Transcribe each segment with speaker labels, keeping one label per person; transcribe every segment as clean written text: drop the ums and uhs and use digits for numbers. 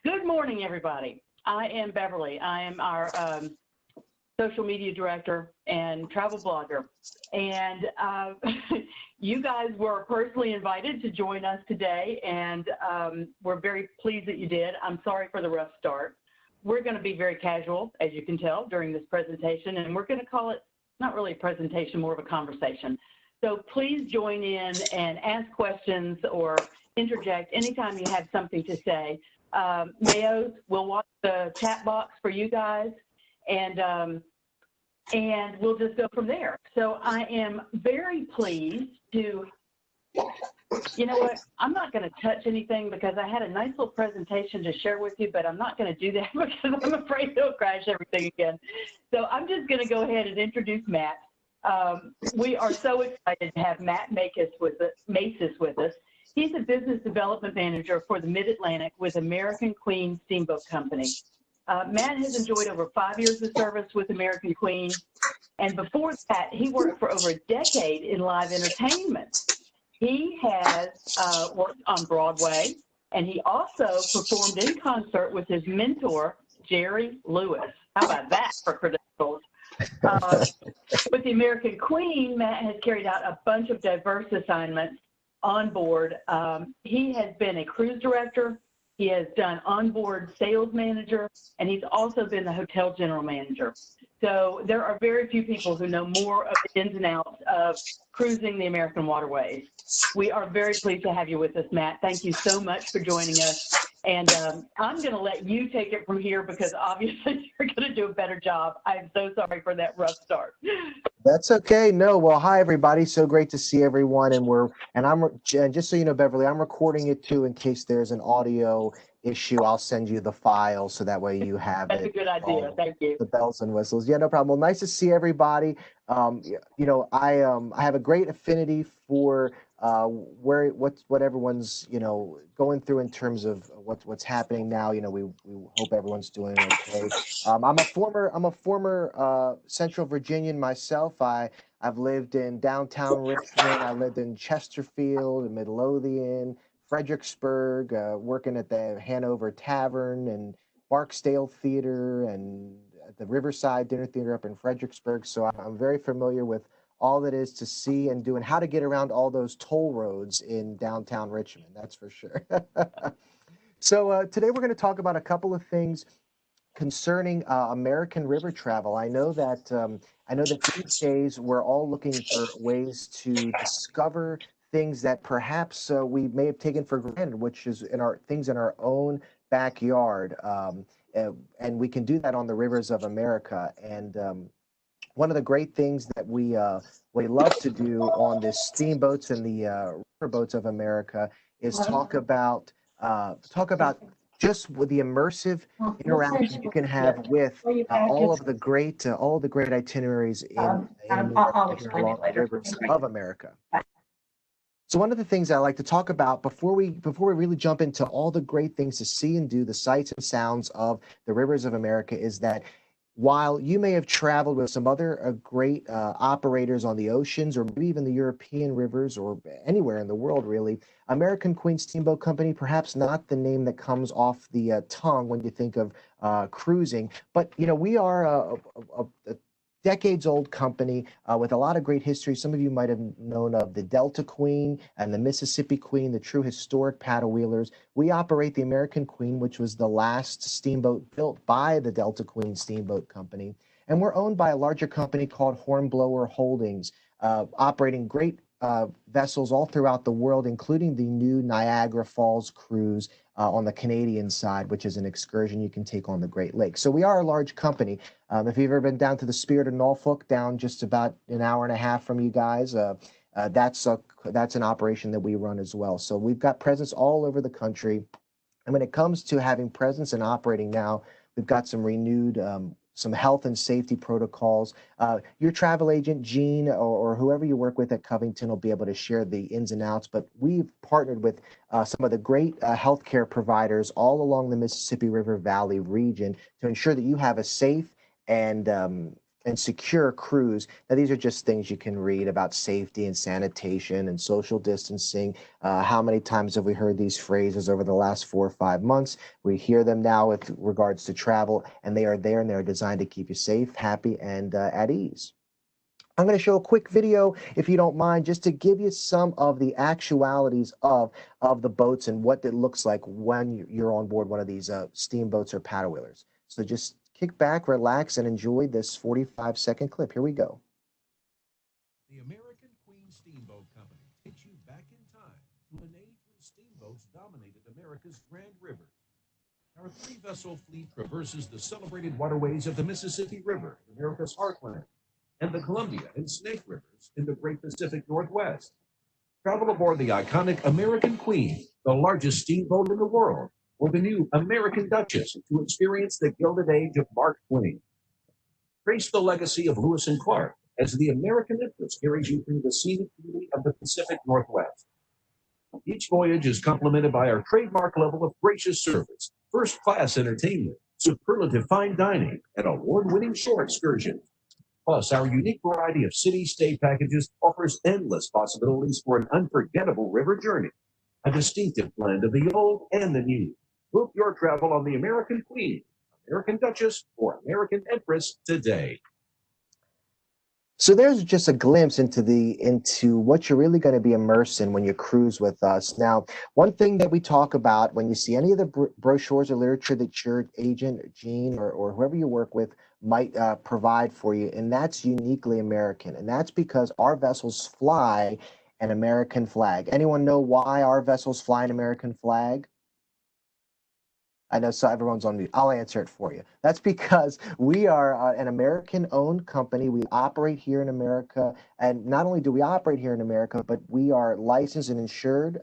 Speaker 1: Good morning, everybody. I am Beverly. I am our social media director and travel blogger. And you guys were personally invited to join us today, and we're very pleased that you did. I'm sorry for the rough start. We're going to be very casual, as you can tell, during this presentation, and we're going to call it not really a presentation, more of a conversation. So please join in and ask questions or interject anytime you have something to say. Mayos will watch the chat box for you guys, and we'll just go from there. So I am very pleased to, you know what, I'm not going to touch anything because I had a nice little presentation to share with you, but I'm not going to do that because I'm afraid it'll crash everything again. So I'm just going to go ahead and introduce Matt. We are so excited to have Matt Macis with us. He's a business development manager for the Mid-Atlantic with American Queen Steamboat Company. Matt has enjoyed over 5 years of service with American Queen, and before that, he worked for over a decade in live entertainment. He has worked on Broadway, and he also performed in concert with his mentor, Jerry Lewis. How about that for credentials? With the American Queen, Matt has carried out a bunch of diverse assignments on board. He has been a cruise director, he has done onboard sales manager, and he's also been the hotel general manager. So there are very few people who know more of the ins and outs of cruising the American waterways. We are very pleased to have you with us, Matt. Thank you so much for joining us. And I'm going to let you take it from here because obviously you're going to do a better job. I'm so sorry for that rough start.
Speaker 2: That's okay. No, well, hi everybody. So great to see everyone. And just so you know, Beverly, I'm recording it too in case there's an audio issue. I'll send you the file so that way you have
Speaker 1: That's a good idea. Thank you.
Speaker 2: The bells and whistles. Yeah, no problem. Well, nice to see everybody. You know, I have a great affinity for what everyone's going through in terms of what's happening now. You know, we hope everyone's doing okay. I'm a former Central Virginian myself. I've lived in downtown Richmond. I lived in Chesterfield, Midlothian, Fredericksburg, working at the Hanover Tavern and Barksdale Theater and at the Riverside Dinner Theater up in Fredericksburg. So I'm very familiar with all that is to see and do and how to get around all those toll roads in downtown Richmond. That's for sure. So today we're going to talk about a couple of things concerning American river travel. I know that these days we're all looking for ways to discover things that perhaps we may have taken for granted, which is things in our own backyard, and we can do that on the rivers of America. And one of the great things that we love to do on the steamboats and the riverboats of America is talk about just with the immersive interaction you can have with all of the great itineraries in America here along the rivers of America. So one of the things I like to talk about before we really jump into all the great things to see and do, the sights and sounds of the rivers of America, is that while you may have traveled with some other great operators on the oceans or maybe even the European rivers or anywhere in the world, really, American Queen Steamboat Company, perhaps not the name that comes off the tongue when you think of cruising, but we are a decades-old company with a lot of great history. Some of you might have known of the Delta Queen and the Mississippi Queen, the true historic paddle wheelers. We operate the American Queen, which was the last steamboat built by the Delta Queen Steamboat Company. And we're owned by a larger company called Hornblower Holdings, operating great vessels all throughout the world, including the new Niagara Falls cruise on the Canadian side, which is an excursion you can take on the Great Lakes. So we are a large company. If you've ever been down to the Spirit of Norfolk, down just about an hour and a half from you guys, that's an operation that we run as well. So we've got presence all over the country. And when it comes to having presence and operating now, we've got some renewed some health and safety protocols. Your travel agent, Gene, or whoever you work with at Covington will be able to share the ins and outs, but we've partnered with some of the great healthcare providers all along the Mississippi River Valley region to ensure that you have a safe and and secure cruise. Now, these are just things you can read about safety and sanitation and social distancing. How many times have we heard these phrases over the last 4 or 5 months? We hear them now with regards to travel, and they are there and they're designed to keep you safe, happy, and at ease. I'm going to show a quick video, if you don't mind, just to give you some of the actualities of the boats and what it looks like when you're on board one of these steamboats or paddle wheelers. So just kick back, relax, and enjoy this 45-second clip. Here we go.
Speaker 3: The American Queen Steamboat Company takes you back in time to an age when steamboats dominated America's Grand Rivers. Our three-vessel fleet traverses the celebrated waterways of the Mississippi River, America's heartland, and the Columbia and Snake Rivers in the Great Pacific Northwest. Travel aboard the iconic American Queen, the largest steamboat in the world, or the new American Duchess to experience the Gilded Age of Mark Twain. Trace the legacy of Lewis and Clark as the American Empress carries you through the scenic beauty of the Pacific Northwest. Each voyage is complemented by our trademark level of gracious service, first-class entertainment, superlative fine dining, and award-winning shore excursions. Plus, our unique variety of city-stay packages offers endless possibilities for an unforgettable river journey, a distinctive blend of the old and the new. Book your travel on the American Queen, American Duchess, or American Empress today.
Speaker 2: So there's just a glimpse into what you're really going to be immersed in when you cruise with us. Now, one thing that we talk about when you see any of the brochures or literature that your agent, Gene, or whoever you work with might provide for you, and that's uniquely American. And that's because our vessels fly an American flag. Anyone know why our vessels fly an American flag? I know, so everyone's on mute. I'll answer it for you. That's because we are an American-owned company. We operate here in America, and not only do we operate here in America, but we are licensed and insured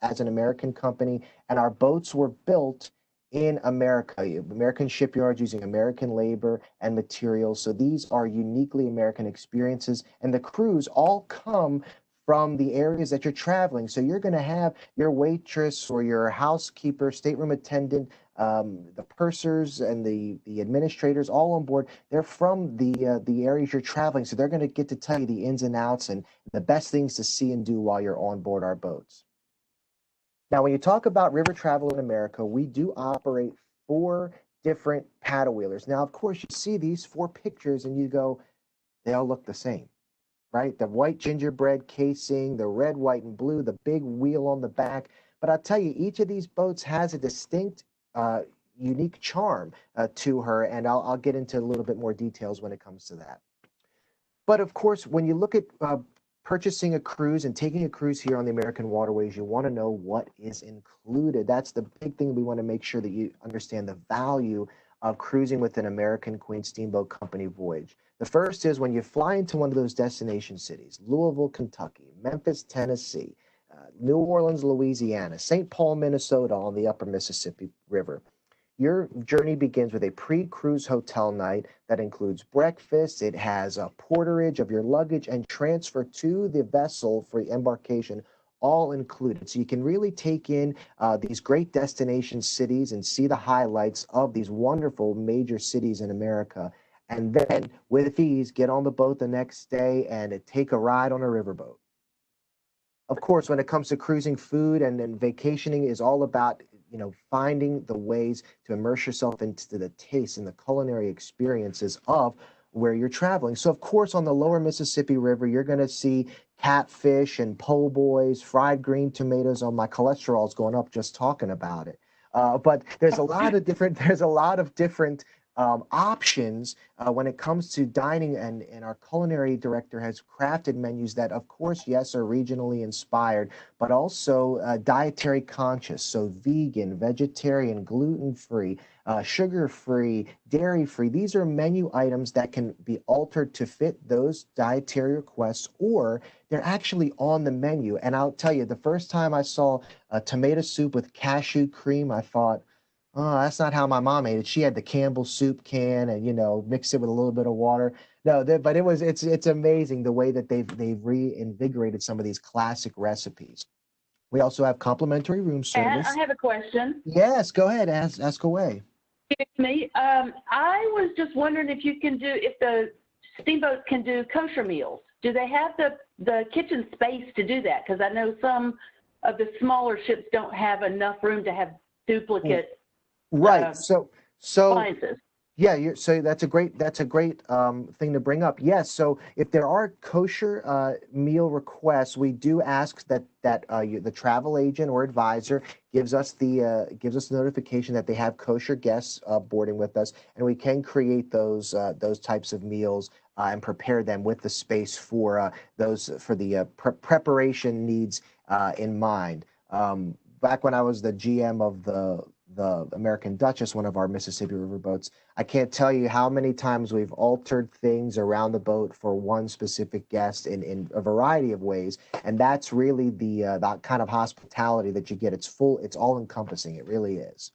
Speaker 2: as an American company, and our boats were built in America. American shipyards using American labor and materials. So these are uniquely American experiences, and the crews all come from the areas that you're traveling. So you're going to have your waitress or your housekeeper, stateroom attendant, the pursers and the administrators all on board. They're from the areas you're traveling, so they're going to get to tell you the ins and outs and the best things to see and do while you're on board our boats. Now, when you talk about river travel in America, we do operate 4 different paddle wheelers. Now, of course, you see these 4 pictures and you go, they all look the same, right? The white gingerbread casing, the red, white, and blue, the big wheel on the back. But I'll tell you, each of these boats has a distinct unique charm to her, and I'll get into a little bit more details when it comes to that. But of course, when you look at purchasing a cruise and taking a cruise here on the American waterways, you want to know what is included. That's the big thing. We want to make sure that you understand the value of cruising with an American Queen Steamboat Company voyage. The first is when you fly into one of those destination cities, Louisville, Kentucky, Memphis, Tennessee, New Orleans, Louisiana, St. Paul, Minnesota on the upper Mississippi River. Your journey begins with a pre-cruise hotel night that includes breakfast. It has a porterage of your luggage and transfer to the vessel for embarkation, all included. So you can really take in these great destination cities and see the highlights of these wonderful major cities in America. And then with ease, get on the boat the next day and take a ride on a riverboat. Of course, when it comes to cruising, food and vacationing is all about, finding the ways to immerse yourself into the taste and the culinary experiences of where you're traveling. So, of course, on the lower Mississippi River, you're going to see catfish and po' boys, fried green tomatoes. Oh, my cholesterol is going up just talking about it. But there's a lot of different. There's a lot of different options when it comes to dining, and our culinary director has crafted menus that, of course, yes, are regionally inspired, but also dietary conscious, so vegan, vegetarian, gluten-free, sugar-free, dairy-free. These are menu items that can be altered to fit those dietary requests, or they're actually on the menu. And I'll tell you, the first time I saw a tomato soup with cashew cream, I thought, oh, that's not how my mom ate it. She had the Campbell soup can and, mixed it with a little bit of water. No, but it's amazing the way that they've reinvigorated some of these classic recipes. We also have complimentary room service.
Speaker 1: And I have a question.
Speaker 2: Yes, go ahead. Ask away.
Speaker 1: Excuse me. I was just wondering if the steamboats can do kosher meals. Do they have the kitchen space to do that? Because I know some of the smaller ships don't have enough room to have duplicate
Speaker 2: Right. So
Speaker 1: appliances.
Speaker 2: yeah, so that's a great thing to bring up. Yes, so if there are kosher meal requests, we do ask that the travel agent or advisor gives us notification that they have kosher guests boarding with us, and we can create those types of meals and prepare them with the space for those for the preparation needs in mind. Back when I was the GM of the American Duchess, one of our Mississippi River boats, I can't tell you how many times we've altered things around the boat for one specific guest in a variety of ways. And that's really that kind of hospitality that you get. It's all encompassing. It really is.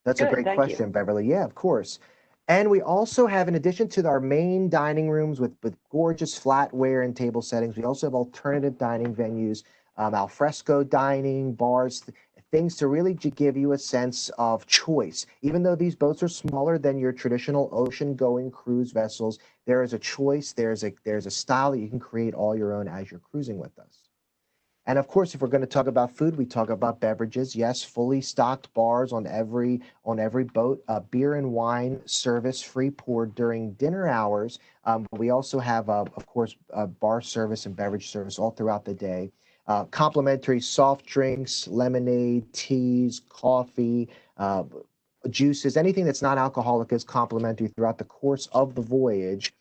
Speaker 2: That's a
Speaker 1: Good,
Speaker 2: great
Speaker 1: thank you.
Speaker 2: question, Beverly. Yeah, of course. And we also have, in addition to our main dining rooms with gorgeous flatware and table settings, we also have alternative dining venues, al fresco dining, bars, things to really give you a sense of choice. Even though these boats are smaller than your traditional ocean-going cruise vessels, there is a choice, there's a style that you can create all your own as you're cruising with us. And of course, if we're going to talk about food, we talk about beverages. Yes, fully stocked bars on every boat. Beer and wine service free pour during dinner hours. We also have, of course, bar service and beverage service all throughout the day. Complimentary soft drinks, lemonade, teas, coffee, juices, anything that's not alcoholic is complimentary throughout the course of the voyage.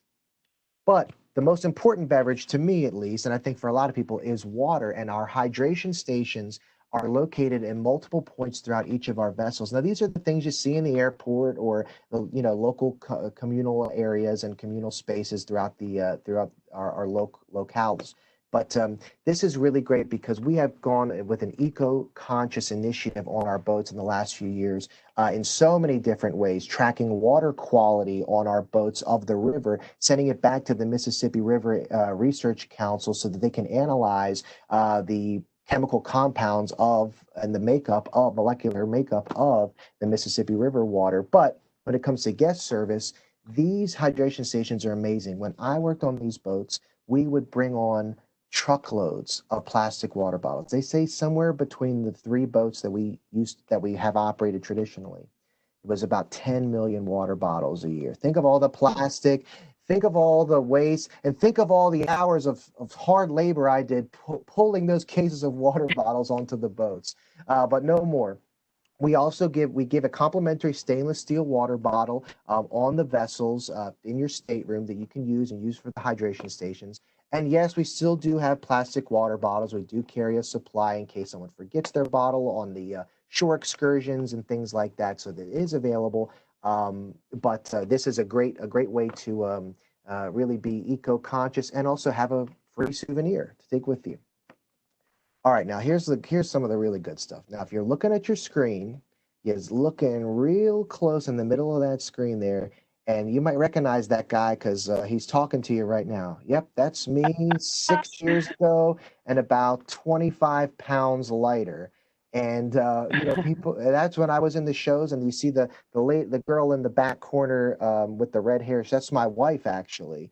Speaker 2: But the most important beverage, to me at least, and I think for a lot of people, is water. And our hydration stations are located in multiple points throughout each of our vessels. Now, these are the things you see in the airport or the local communal areas and communal spaces throughout our locales. But this is really great because we have gone with an eco-conscious initiative on our boats in the last few years in so many different ways, tracking water quality on our boats of the river, sending it back to the Mississippi River Research Council so that they can analyze the chemical compounds and the molecular makeup of the Mississippi River water. But when it comes to guest service, these hydration stations are amazing. When I worked on these boats, we would bring on truckloads of plastic water bottles. They say somewhere between the 3 boats that we have operated traditionally, it was about 10 million water bottles a year. Think of all the plastic, think of all the waste, and think of all the hours of hard labor I did pulling those cases of water bottles onto the boats. But no more. We also give a complimentary stainless steel water bottle on the vessels in your stateroom that you can use for the hydration stations. And yes, we still do have plastic water bottles. We do carry a supply in case someone forgets their bottle on the shore excursions and things like that. So that is available. But this is a great way to really be eco-conscious and also have a free souvenir to take with you. All right, now here's some of the really good stuff. Now, if you're looking at your screen, you're looking real close in the middle of that screen there, and you might recognize that guy because he's talking to you right now. Yep, that's me 6 years ago and about 25 pounds lighter. And people, that's when I was in the shows, and you see the girl in the back corner with the red hair. That's my wife, actually.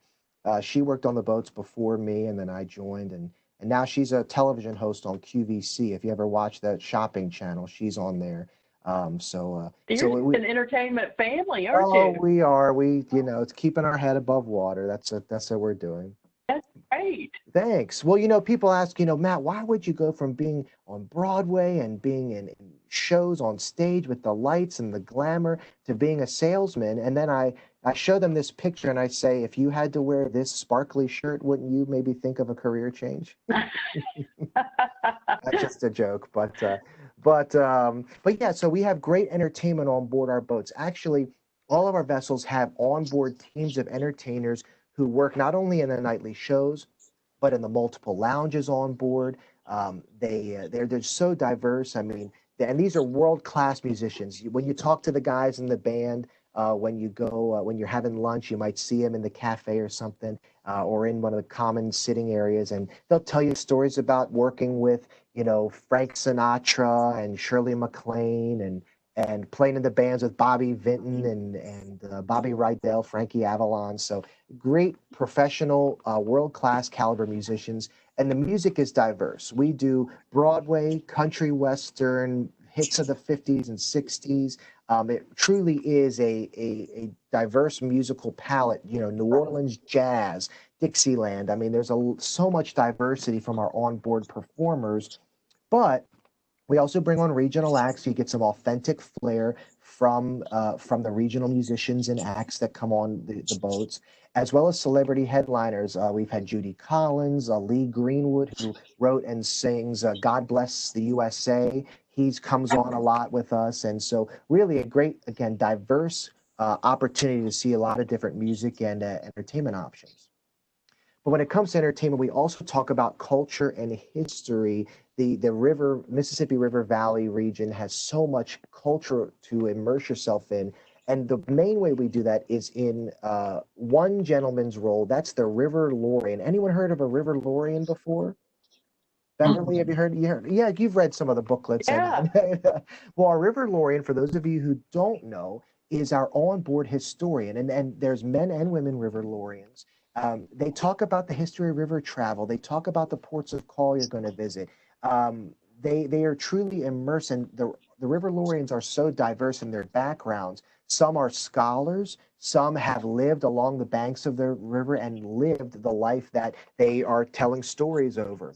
Speaker 2: She worked on the boats before me, and then I joined, and now she's a television host on QVC. If you ever watch that shopping channel, she's on there.
Speaker 1: You're an entertainment family, aren't you?
Speaker 2: Oh, we are. It's keeping our head above water. That's what we're doing.
Speaker 1: That's great.
Speaker 2: Thanks. Well, people ask, Matt, why would you go from being on Broadway and being in shows on stage with the lights and the glamour to being a salesman? And then I show them this picture and I say, if you had to wear this sparkly shirt, wouldn't you maybe think of a career change? That's just a joke, but yeah. So we have great entertainment on board our boats. Actually, all of our vessels have onboard teams of entertainers who work not only in the nightly shows, but in the multiple lounges on board. They're so diverse. I mean, and these are world-class musicians. When you talk to the guys in the band, when you're having lunch, you might see them in the cafe or something, or in one of the common sitting areas, and they'll tell you stories about working with, Frank Sinatra and Shirley MacLaine and playing in the bands with Bobby Vinton and Bobby Rydell, Frankie Avalon. So great professional, world-class caliber musicians. And the music is diverse. We do Broadway, country western, hits of the 50s and 60s. It truly is a diverse musical palette, you know, New Orleans jazz, Dixieland. I mean, there's so much diversity from our onboard performers, but we also bring on regional acts, so you get some authentic flair from the regional musicians and acts that come on the boats, as well as celebrity headliners. We've had Judy Collins, Lee Greenwood, who wrote and sings "God Bless the USA." He comes on a lot with us, and so really a great, again, diverse opportunity to see a lot of different music and entertainment options. But when it comes to entertainment, we also talk about culture and history. The river, Mississippi River Valley region has so much culture to immerse yourself in. And the main way we do that is in one gentleman's role. That's the River Lorian. Anyone heard of a River Lorian before? Beverly, have you heard? Yeah, you've read some of the booklets.
Speaker 1: Yeah.
Speaker 2: Well, our River Lorian, for those of you who don't know, is our onboard historian, and there's men and women River Lorians. They talk about the history of river travel. They talk about the ports of call you're going to visit. They are truly immersed, and the River Lorians are so diverse in their backgrounds. Some are scholars. Some have lived along the banks of the river and lived the life that they are telling stories over.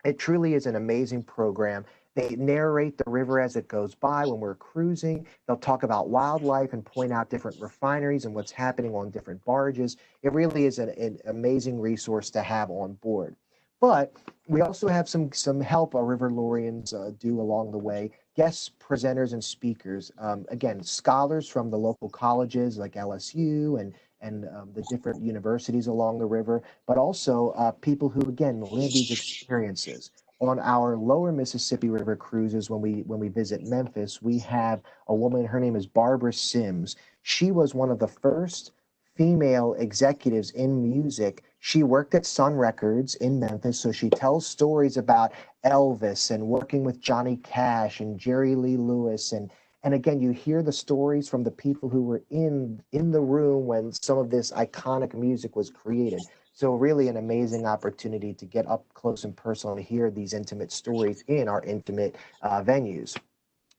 Speaker 2: It truly is an amazing program. They narrate the river as it goes by when we're cruising. They'll talk about wildlife and point out different refineries and what's happening on different barges. It really is an amazing resource to have on board. But we also have some help our River Lorians do along the way. Guest presenters and speakers. Again, scholars from the local colleges like LSU and the different universities along the river, but also people who again live these experiences. On our lower Mississippi River cruises, when we visit Memphis, we have a woman. Her name is Barbara Sims. She was one of the first female executives in music. She worked at Sun Records in Memphis, so she tells stories about Elvis and working with Johnny Cash and Jerry Lee Lewis, and again, you hear the stories from the people who were in the room when some of this iconic music was created. So really an amazing opportunity to get up close and personal and hear these intimate stories in our intimate venues.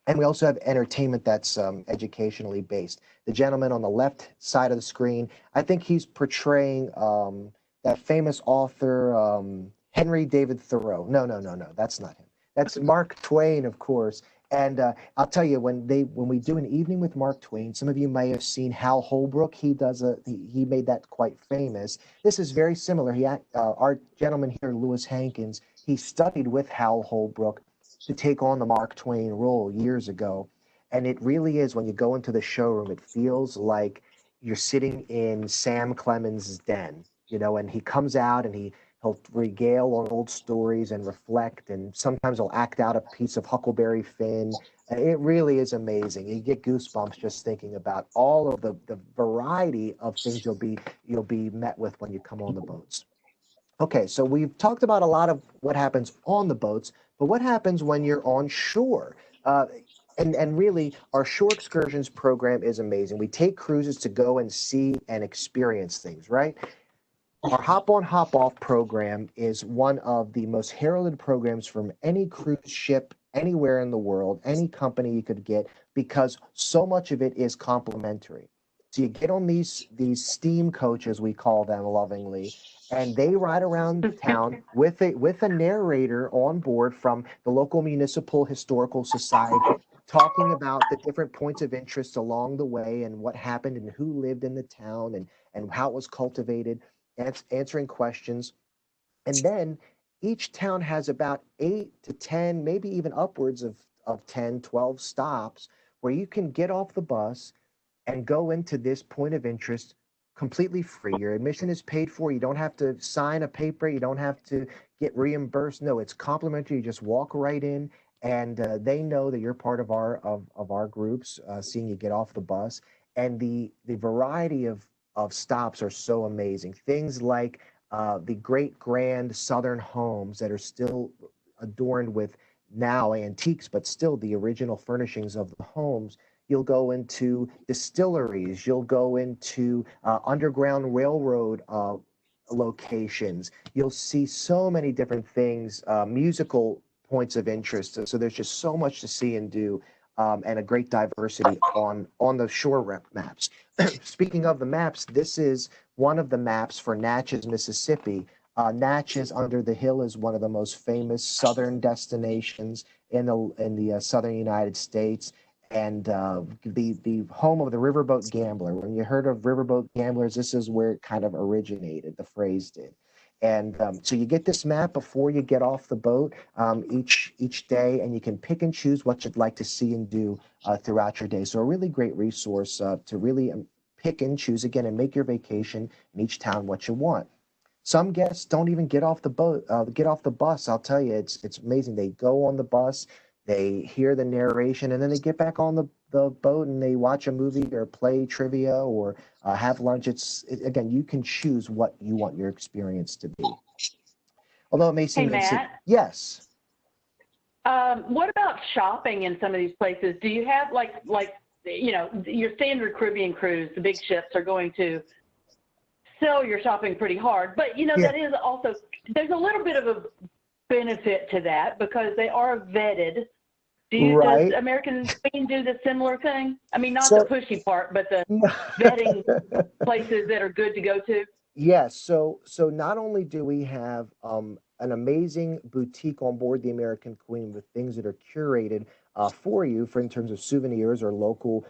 Speaker 2: And we also have entertainment that's educationally based. The gentleman on the left side of the screen, I think he's portraying that famous author, Henry David Thoreau. No, that's not him. That's Mark Twain, of course. And I'll tell you, when we do an evening with Mark Twain, some of you may have seen Hal Holbrook. He made that quite famous. This is very similar. Our gentleman here, Lewis Hankins, he studied with Hal Holbrook to take on the Mark Twain role years ago. And it really is, when you go into the showroom, it feels like you're sitting in Sam Clemens' den, you know, and he comes out and he'll regale on old stories and reflect, and sometimes he'll act out a piece of Huckleberry Finn. It really is amazing. You get goosebumps just thinking about all of the variety of things you'll be met with when you come on the boats. Okay, so we've talked about a lot of what happens on the boats, but what happens when you're on shore? Uh, and really, our shore excursions program is amazing. We take cruises to go and see and experience things, right? Our Hop On, Hop Off program is one of the most heralded programs from any cruise ship anywhere in the world, any company you could get, because so much of it is complimentary. So you get on these steam coaches, we call them lovingly, and they ride around town with a narrator on board from the local municipal historical society, talking about the different points of interest along the way and what happened and who lived in the town and how it was cultivated, answering questions. And then each town has about 8 to 10, maybe even upwards of 10, 12 stops where you can get off the bus and go into this point of interest completely free. Your admission is paid for. You don't have to sign a paper. You don't have to get reimbursed. No, it's complimentary. You just walk right in, and they know that you're part of our groups. Seeing you get off the bus, and the variety of stops are so amazing. Things like the great grand southern homes that are still adorned with now antiques, but still the original furnishings of the homes. You'll go into distilleries. You'll go into underground railroad locations. You'll see so many different things, musical points of interest. So there's just so much to see and do, and a great diversity on the shore maps. Speaking of the maps, this is one of the maps for Natchez, Mississippi. Natchez under the Hill is one of the most famous southern destinations in the southern United States, and the home of the riverboat gambler. When you heard of riverboat gamblers, this is where it kind of originated. The phrase did. And so you get this map before you get off the boat each day, and you can pick and choose what you'd like to see and do throughout your day. So a really great resource to really pick and choose again and make your vacation in each town what you want. Some guests don't even get off the boat, get off the bus. I'll tell you, it's amazing. They go on the bus, they hear the narration, and then they get back on the boat and they watch a movie or play trivia or have lunch. Again, you can choose what you want your experience to be. Although it may seem yes.
Speaker 1: What about shopping in some of these places? Do you have like your standard Caribbean cruise? The big ships are going to sell your shopping pretty hard, but that is also, there's a little bit of a benefit to that because they are vetted. Does American Queen do the similar thing? I mean, not the pushy part, but the vetting places that are good to go to.
Speaker 2: Yes. So not only do we have an amazing boutique on board the American Queen with things that are curated for you, in terms of souvenirs or local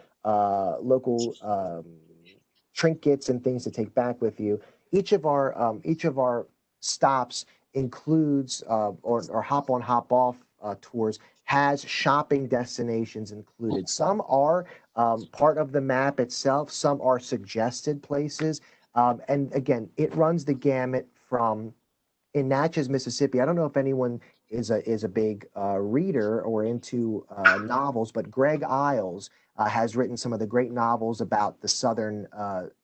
Speaker 2: trinkets and things to take back with you. Each of our stops includes or hop on hop off tours has shopping destinations included. Some are part of the map itself. Some are suggested places. And again, it runs the gamut from in Natchez, Mississippi. I don't know if anyone is a big reader or into novels, but Greg Iles has written some of the great novels about the southern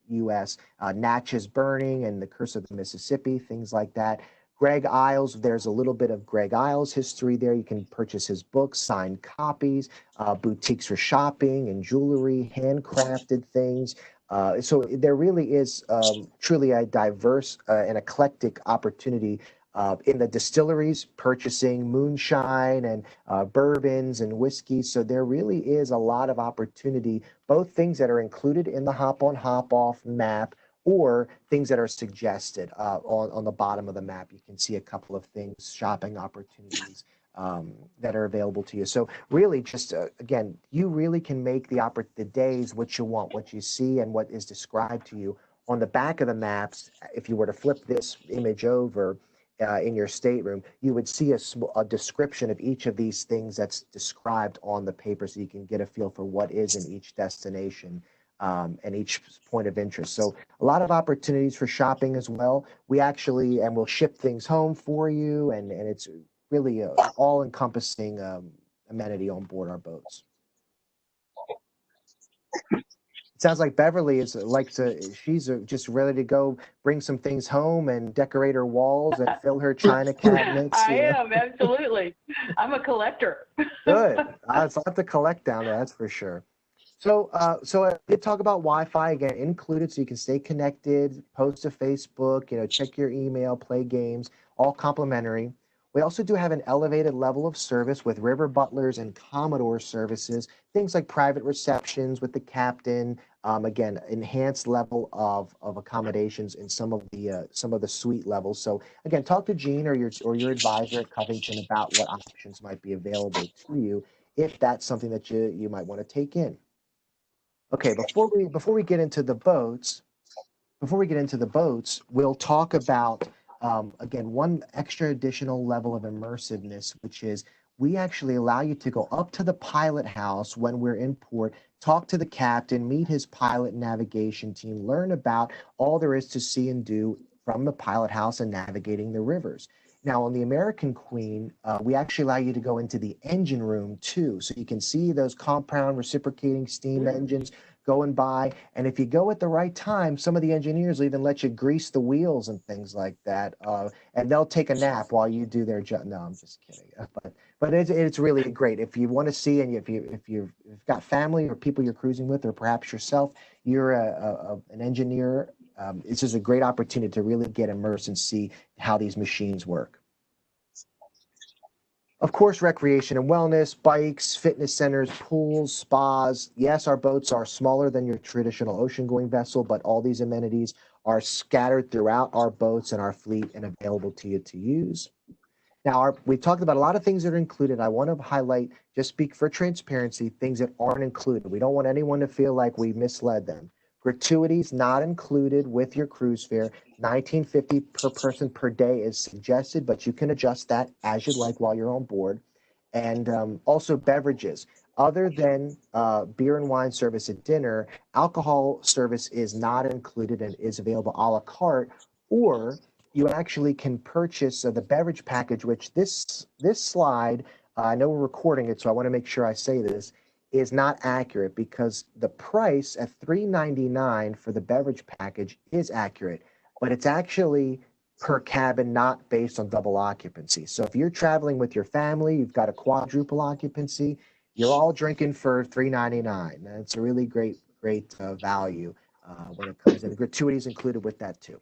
Speaker 2: U.S., Natchez Burning and The Curse of the Mississippi, things like that. Greg Iles, there's a little bit of Greg Iles history there. You can purchase his books, signed copies, boutiques for shopping and jewelry, handcrafted things. So there really is truly a diverse and eclectic opportunity in the distilleries, purchasing moonshine and bourbons and whiskeys. So there really is a lot of opportunity, both things that are included in the hop on hop off map or things that are suggested on the bottom of the map. You can see a couple of things, shopping opportunities that are available to you. So really just, again, you really can make the days what you want, what you see and what is described to you. On the back of the maps, if you were to flip this image over in your stateroom, you would see a description of each of these things that's described on the paper so you can get a feel for what is in each destination. And each point of interest. So a lot of opportunities for shopping as well. We actually, and we'll ship things home for you. And it's really an all-encompassing amenity on board our boats. It sounds like Beverly she's just ready to go bring some things home and decorate her walls and fill her china cabinets.
Speaker 1: I am, absolutely. I'm a collector.
Speaker 2: Good. It's a lot to collect down there, that's for sure. So I did talk about Wi-Fi again, included, so you can stay connected, post to Facebook, check your email, play games, all complimentary. We also do have an elevated level of service with river butlers and Commodore services, things like private receptions with the captain. Again, enhanced level of accommodations in some of the suite levels. So again, talk to Gene or your advisor at Covington about what options might be available to you if that's something that you might want to take in. Okay, before we get into the boats, we'll talk about again one extra additional level of immersiveness, which is we actually allow you to go up to the pilot house when we're in port, talk to the captain, meet his pilot and navigation team, learn about all there is to see and do from the pilot house and navigating the rivers. Now, on the American Queen, we actually allow you to go into the engine room too, so you can see those compound reciprocating steam engines going by. And if you go at the right time, some of the engineers will even let you grease the wheels and things like that. And they'll take a nap while you do their job. No, I'm just kidding. But it's really great if you want to see, and if you've got family or people you're cruising with, or perhaps yourself, you're an engineer. This is a great opportunity to really get immersed and see how these machines work. Of course, recreation and wellness, bikes, fitness centers, pools, spas. Yes, our boats are smaller than your traditional ocean-going vessel, but all these amenities are scattered throughout our boats and our fleet and available to you to use. Now, we've talked about a lot of things that are included. I want to highlight, just speak for transparency, things that aren't included. We don't want anyone to feel like we misled them. Gratuities not included with your cruise fare. $19.50 per person per day is suggested, but you can adjust that as you'd like while you're on board. And also beverages. Other than beer and wine service at dinner, alcohol service is not included and is available a la carte, or you actually can purchase the beverage package, which this slide, I know we're recording it, so I want to make sure I say this, is not accurate, because the price at $3.99 for the beverage package is accurate, but it's actually per cabin, not based on double occupancy. So if you're traveling with your family, you've got a quadruple occupancy, you're all drinking for $3.99. That's a really great value when it comes in. Gratuities included with that too.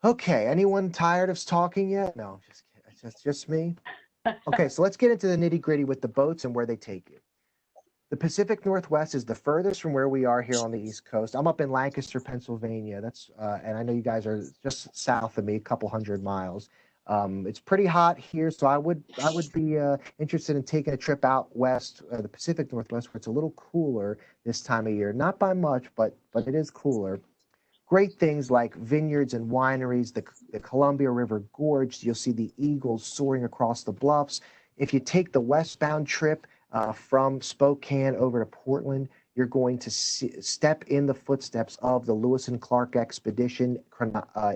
Speaker 2: Okay, anyone tired of talking yet? No, just kidding. It's just me. Okay, so let's get into the nitty-gritty with the boats and where they take you. The Pacific Northwest is the furthest from where we are here on the East Coast. I'm up in Lancaster, Pennsylvania. And I know you guys are just south of me, a couple hundred miles. It's pretty hot here, so I would be interested in taking a trip out west, the Pacific Northwest, where it's a little cooler this time of year. Not by much, but it is cooler. Great things like vineyards and wineries, the Columbia River Gorge. You'll see the eagles soaring across the bluffs. If you take the westbound trip from Spokane over to Portland, you're going to step in the footsteps of the Lewis and Clark expedition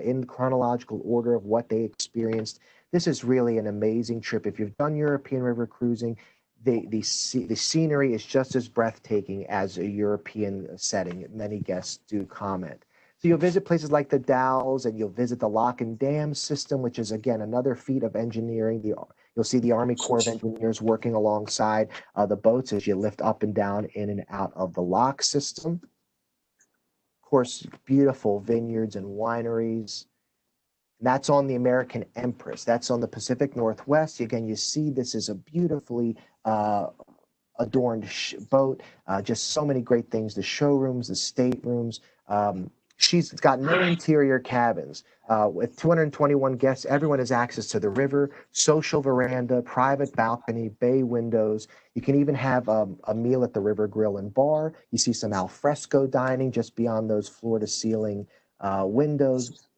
Speaker 2: in chronological order of what they experienced. This is really an amazing trip. If you've done European river cruising, the scenery is just as breathtaking as a European setting. Many guests do comment. So you'll visit places like the Dalles, and you'll visit the lock and dam system, which is, again, another feat of engineering. You'll see the Army Corps of Engineers working alongside the boats as you lift up and down in and out of the lock system. Of course, beautiful vineyards and wineries. That's on the American Empress. That's on the Pacific Northwest. Again, you see this is a beautifully adorned boat. Just so many great things. The showrooms, the staterooms. She's got no interior cabins. With 221 guests, everyone has access to the river, social veranda, private balcony, bay windows. You can even have a meal at the River Grill and Bar. You see some al fresco dining just beyond those floor-to-ceiling windows.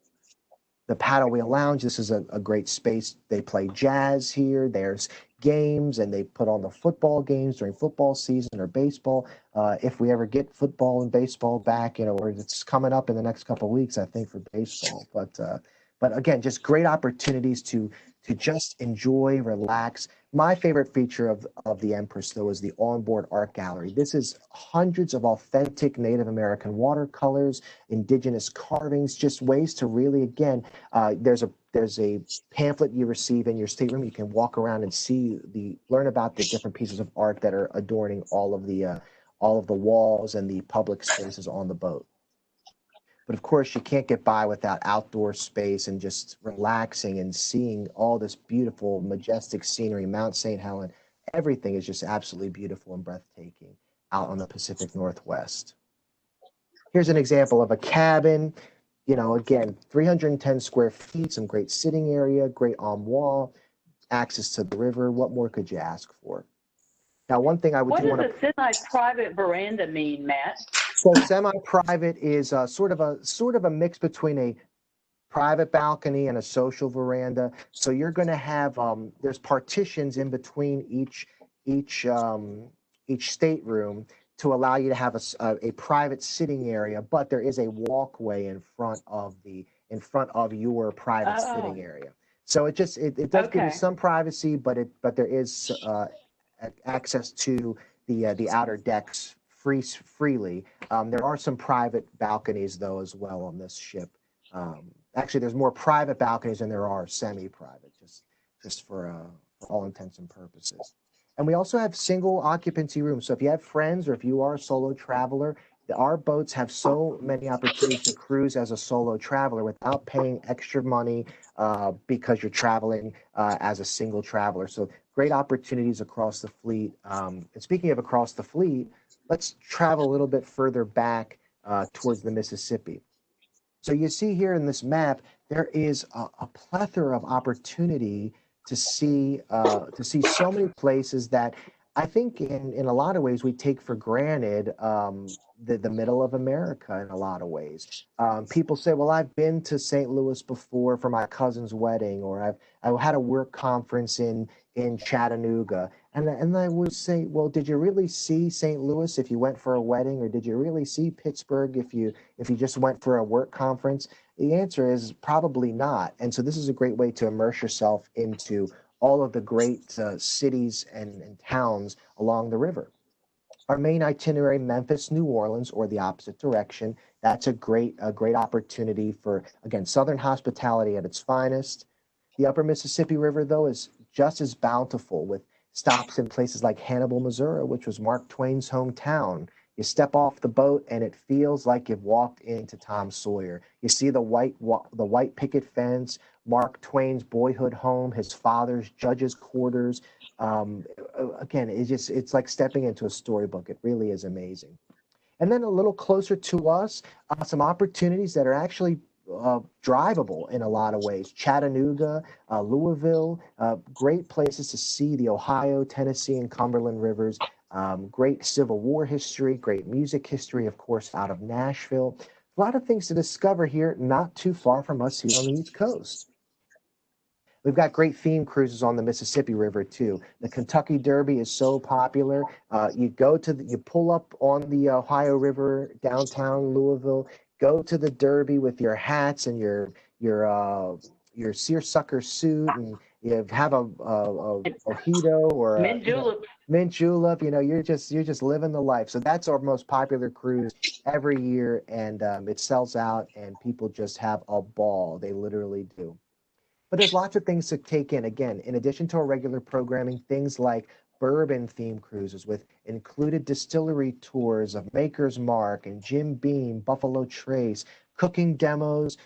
Speaker 2: The Paddle Wheel Lounge, this is a great space. They play jazz here. There's games, and they put on the football games during football season or baseball. If we ever get football and baseball back, or it's coming up in the next couple of weeks, I think, for baseball. But again, just great opportunities to just enjoy, relax. My favorite feature of the Empress, though, is the onboard art gallery. This is hundreds of authentic Native American watercolors, indigenous carvings, just ways to really, again, there's a pamphlet you receive in your stateroom. You can walk around and learn about the different pieces of art that are adorning all of the walls and the public spaces on the boat. But of course, you can't get by without outdoor space and just relaxing and seeing all this beautiful, majestic scenery. Mount St. Helens, everything is just absolutely beautiful and breathtaking out on the Pacific Northwest. Here's an example of a cabin. Again, 310 square feet, some great sitting area, great en wall, access to the river. What more could you ask for? Now, one thing I would
Speaker 1: What
Speaker 2: do
Speaker 1: does
Speaker 2: want to...
Speaker 1: a semi-private veranda mean, Matt?
Speaker 2: So semi-private is sort of a mix between a private balcony and a social veranda. So you're going to have there's partitions in between each stateroom to allow you to have a private sitting area, but there is a walkway in front of your private sitting area. So it does give you some privacy, but there is access to the outer decks freely. There are some private balconies, though, as well on this ship. Actually, there's more private balconies than there are semi-private, just for for all intents and purposes. And we also have single occupancy rooms. So if you have friends or if you are a solo traveler, our boats have so many opportunities to cruise as a solo traveler without paying extra money because you're traveling as a single traveler. So great opportunities across the fleet. And speaking of across the fleet, let's travel a little bit further back towards the Mississippi. So you see here in this map, there is a plethora of opportunity to see so many places that I think in a lot of ways we take for granted the middle of America in a lot of ways. People say, well, I've been to St. Louis before for my cousin's wedding, or I had a work conference in Chattanooga. And I would say, well, did you really see St. Louis if you went for a wedding, or did you really see Pittsburgh if you just went for a work conference? The answer is probably not. And so this is a great way to immerse yourself into all of the great cities and towns along the river. Our main itinerary, Memphis, New Orleans, or the opposite direction. That's a great opportunity for, again, Southern hospitality at its finest. The upper Mississippi River, though, is just as bountiful with stops in places like Hannibal, Missouri, which was Mark Twain's hometown. You step off the boat and it feels like you've walked into Tom Sawyer. You see the white picket fence, Mark Twain's boyhood home, his father's judge's quarters. Again, it's like stepping into a storybook. It really is amazing. And then a little closer to us, some opportunities that are actually drivable in a lot of ways. Chattanooga, Louisville, great places to see the Ohio, Tennessee, and Cumberland rivers. Great Civil War history, great music history, of course, out of Nashville. A lot of things to discover here, not too far from us here on the East Coast. We've got great theme cruises on the Mississippi River too. The Kentucky Derby is so popular. You pull up on the Ohio River downtown Louisville. Go to the Derby with your hats and your seersucker suit, and you have a mojito or
Speaker 1: Mint juleps.
Speaker 2: mint julep. You know, you're just living the life. So that's our most popular cruise every year, and it sells out, and people just have a ball. They literally do. But there's lots of things to take in. Again, in addition to our regular programming, things like bourbon themed cruises with included distillery tours of Maker's Mark and Jim Beam, Buffalo Trace, cooking demos.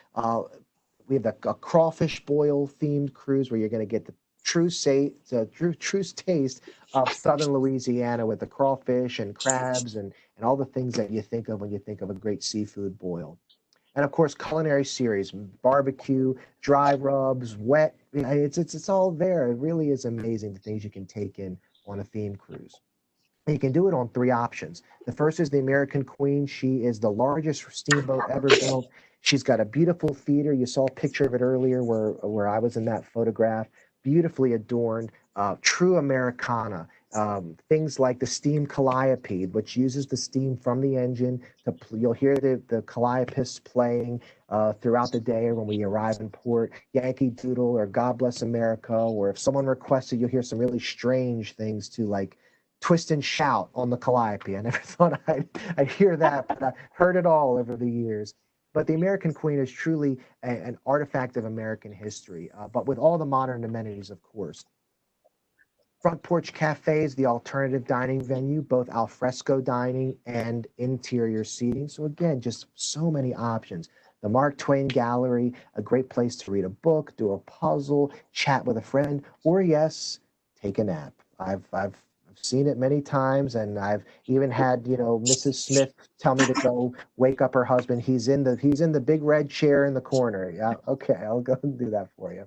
Speaker 2: We have a crawfish boil themed cruise where you're going to get the true taste of Southern Louisiana with the crawfish and crabs and all the things that you think of when you think of a great seafood boil. And of course, culinary series, barbecue, dry rubs, wet. It's all there. It really is amazing the things you can take in on a theme cruise. And you can do it on three options. The first is the American Queen. She is the largest steamboat ever built. She's got a beautiful theater. You saw a picture of it earlier where I was in that photograph. Beautifully adorned, true Americana. Things like the steam calliope, which uses the steam from the engine. You'll hear the calliopists playing throughout the day or when we arrive in port. Yankee Doodle or God Bless America, or if someone requested, you'll hear some really strange things too, like Twist and Shout on the calliope. I never thought I'd hear that, but I've heard it all over the years. But the American Queen is truly an artifact of American history, but with all the modern amenities, of course. Front Porch Cafe is the alternative dining venue, both al fresco dining and interior seating. So again, just so many options. The Mark Twain Gallery, a great place to read a book, do a puzzle, chat with a friend, or yes, take a nap. I've seen it many times, and I've even had Mrs. Smith tell me to go wake up her husband. He's in the big red chair in the corner. Yeah, okay, I'll go and do that for you.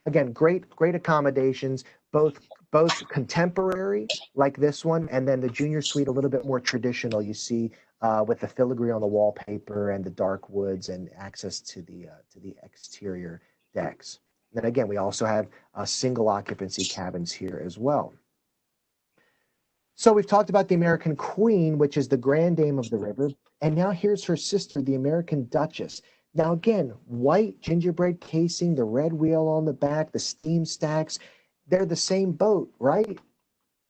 Speaker 2: Again, great accommodations, both contemporary like this one, and then the junior suite a little bit more traditional. You see with the filigree on the wallpaper and the dark woods and access to the exterior decks. And then again, we also have single occupancy cabins here as well. So we've talked about the American Queen, which is the grand dame of the river, and now here's her sister, the American Duchess. Now again, white gingerbread casing, the red wheel on the back, the steam stacks, they're the same boat, right?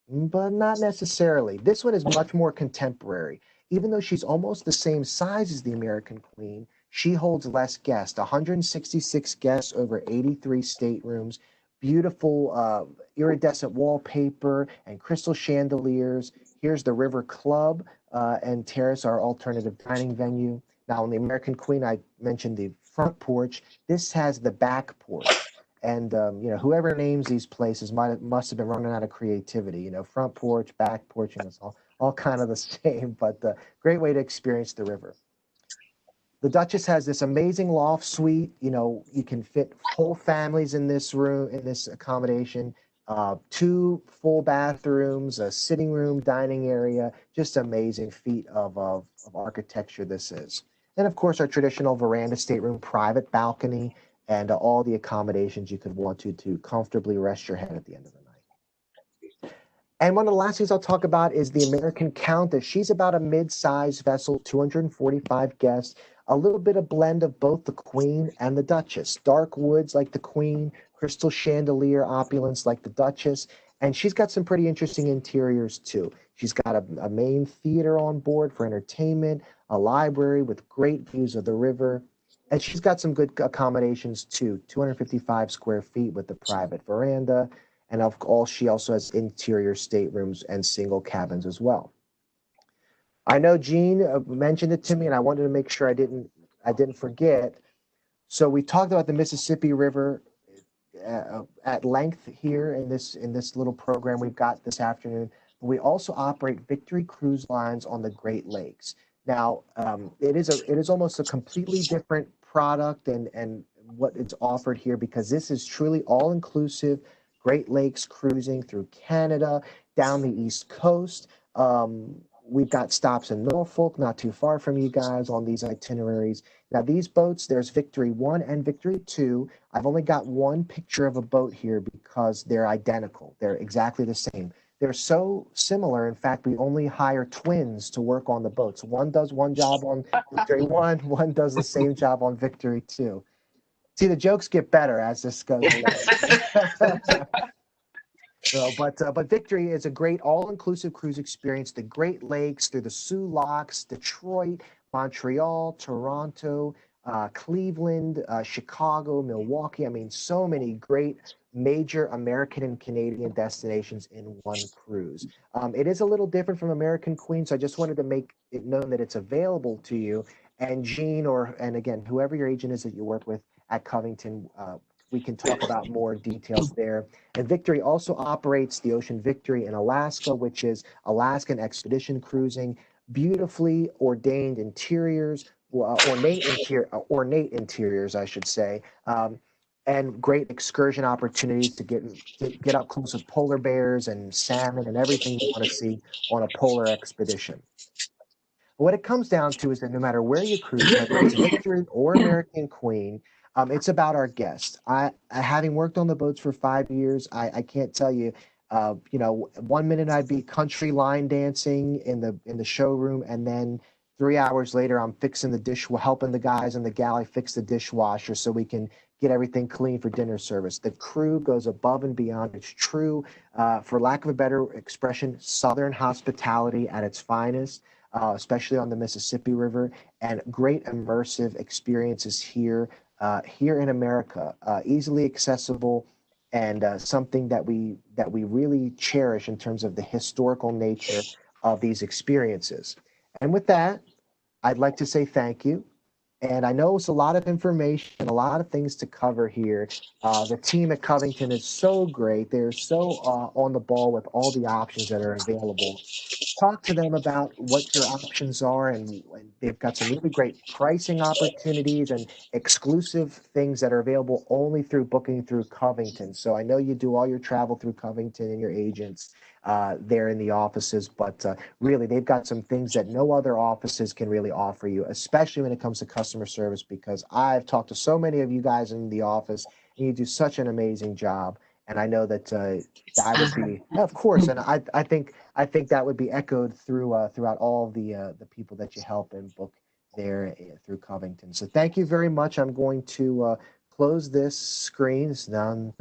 Speaker 2: But not necessarily. This one is much more contemporary. Even though she's almost the same size as the American Queen, she holds less guests, 166 guests over 83 staterooms, beautiful iridescent wallpaper and crystal chandeliers. Here's the River Club and Terrace, our alternative dining venue. Now, on the American Queen, I mentioned the front porch. This has the back porch. And, whoever names these places must have been running out of creativity. Front porch, back porch, and it's all kind of the same, but great way to experience the river. The Duchess has this amazing loft suite. You can fit whole families in this room, in this accommodation. 2 full bathrooms, a sitting room, dining area. Just amazing feat of architecture this is. And of course, our traditional veranda stateroom, private balcony, and all the accommodations you could want to comfortably rest your head at the end of the night. And one of the last things I'll talk about is the American Countess. She's about a mid-sized vessel, 245 guests, a little bit of blend of both the Queen and the Duchess. Dark woods like the Queen, crystal chandelier opulence like the Duchess, and she's got some pretty interesting interiors too. She's got a main theater on board for entertainment, a library with great views of the river, and she's got some good accommodations too, 255 square feet with the private veranda, and she also has interior staterooms and single cabins as well. I know Gene mentioned it to me, and I wanted to make sure I didn't forget. So we talked about the Mississippi River at length here in this little program we've got this afternoon. We also operate Victory Cruise Lines on the Great Lakes. Now, it is almost a completely different product and what it's offered here, because this is truly all-inclusive Great Lakes cruising through Canada, down the East Coast. We've got stops in Norfolk, not too far from you guys on these itineraries. Now, these boats, there's Victory 1 and Victory 2. I've only got one picture of a boat here because they're identical. They're exactly the same. They're so similar. In fact, we only hire twins to work on the boats. One does one job on Victory 1, one does the same job on Victory 2. See, the jokes get better as this goes along. But Victory is a great all-inclusive cruise experience. The Great Lakes through the Soo Locks, Detroit, Montreal, Toronto, Cleveland, Chicago, Milwaukee. I mean, so many great major American and Canadian destinations in one cruise. It is a little different from American Queen, so I just wanted to make it known that it's available to you. And Gene, and again, whoever your agent is that you work with at Covington, we can talk about more details there. And Victory also operates the Ocean Victory in Alaska, which is Alaskan expedition cruising, beautifully ordained interiors, ornate interiors, I should say, and great excursion opportunities to get up close with polar bears and salmon and everything you want to see on a polar expedition. What it comes down to is that no matter where you cruise, whether it's Victory or American Queen, it's about our guests. Having worked on the boats for 5 years, I can't tell you. 1 minute I'd be country line dancing in the showroom, and then 3 hours later I'm helping the guys in the galley fix the dishwasher so we can get everything clean for dinner service. The crew goes above and beyond. It's true, for lack of a better expression, Southern hospitality at its finest. Especially on the Mississippi River, and great immersive experiences here in America, easily accessible, and something that we really cherish in terms of the historical nature of these experiences. And with that, I'd like to say thank you. And I know it's a lot of information, a lot of things to cover here. The team at Covington is so great. They're so on the ball with all the options that are available. Talk to them about what your options are, and they've got some really great pricing opportunities and exclusive things that are available only through booking through Covington. So I know you do all your travel through Covington and your agents there in the offices, but really they've got some things that no other offices can really offer you, especially when it comes to customer service, because I've talked to so many of you guys in the office and you do such an amazing job. And I know that that would be, of course, and I think that would be echoed throughout all the people that you help and book there through Covington. So thank you very much. I'm going to close this screen. It's now